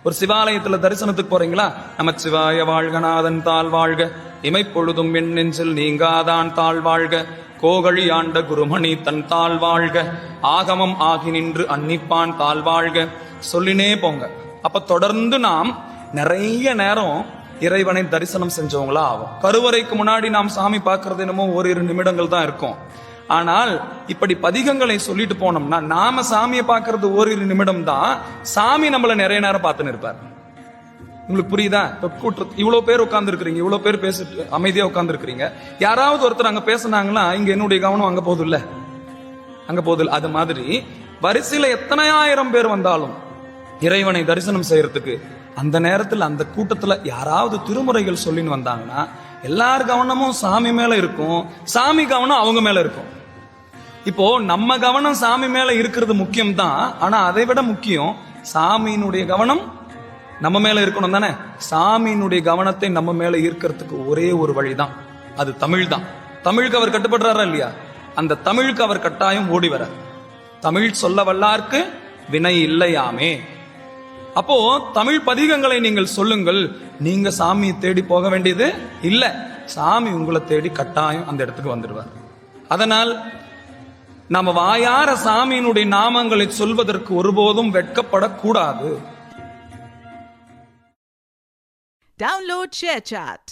ஒரு சிவாலயத்துல தரிசனத்துக்கு போறீங்களா, நமச்சிவாய வாழ்கநாதன் தாழ் வாழ்க, இமைப்பொழுதும் என் நெஞ்சில் நீங்காதான் தாழ் வாழ்க, கோகழி ஆண்ட குருமணி தன் தாழ் வாழ்க, ஆகமம் ஆகி நின்று அன்னிப்பான் தாழ் வாழ்க, சொல்லினே போங்க. அப்ப தொடர்ந்து நாம் நிறைய நேரம் இறைவனை தரிசனம் செஞ்சவங்களா ஆகும். கருவறைக்கு முன்னாடி நாம் சாமி பார்க்கறது என்னமோ ஓரிரு நிமிடங்கள் தான் இருக்கும். ஆனால் இப்படி பதிகங்களை சொல்லிட்டு போனோம்னா நாம சாமியை பார்க்கறது ஓரிரு நிமிடம் தான், சாமி நம்மள நிறைய நேரம் பார்த்துன்னு இருப்பார். உங்களுக்கு புரியுதா? இவ்வளவு பேர் உட்கார்ந்து இருக்கிறீங்க, இவ்வளவு பேர் பேசிட்டு அமைதியா உட்கார்ந்து இருக்கிறீங்க. யாராவது ஒருத்தர் அங்க பேசினாங்கன்னா இங்க என்னுடைய கவனம் அங்க போகுது இல்ல, அங்க போகுது. அது மாதிரி வரிசையில எத்தனை ஆயிரம் பேர் வந்தாலும் இறைவனை தரிசனம் செய்யறதுக்கு அந்த நேரத்தில் அந்த கூட்டத்துல யாராவது திருமுறைகள் சொல்லின்னு வந்தாங்கன்னா எல்லார் கவனமும் சாமி மேல இருக்கும், சாமி கவனம் அவங்க மேல இருக்கும். இப்போ நம்ம கவனம் சாமி மேல இருக்கிறது முக்கியம் தான், ஆனா அதை விட முக்கியம் சாமியினுடைய கவனம் நம்ம மேல இருக்கணும் தானே. சாமியினுடைய கவனத்தை நம்ம மேல ஈர்க்கிறதுக்கு ஒரே ஒரு வழிதான், அது தமிழ் தான். தமிழுக்கு அவர் கட்டுப்படுறாரா இல்லையா? அந்த தமிழுக்கு அவர் கட்டாயம் ஓடி வர. தமிழ் சொல்ல வல்லார்க்கு வினை இல்லையாமே. அப்போ தமிழ் பதிகங்களை நீங்கள் சொல்லுங்கள். நீங்க சாமியை தேடி போக வேண்டியது இல்ல, சாமி உங்களை தேடி கட்டாயம் அந்த இடத்துக்கு வந்துடுவார். அதனால் நம்ம வாயார சாமியினுடைய நாமங்களை சொல்வதற்கு ஒருபோதும் வெட்கப்படக்கூடாது. Download ShareChat.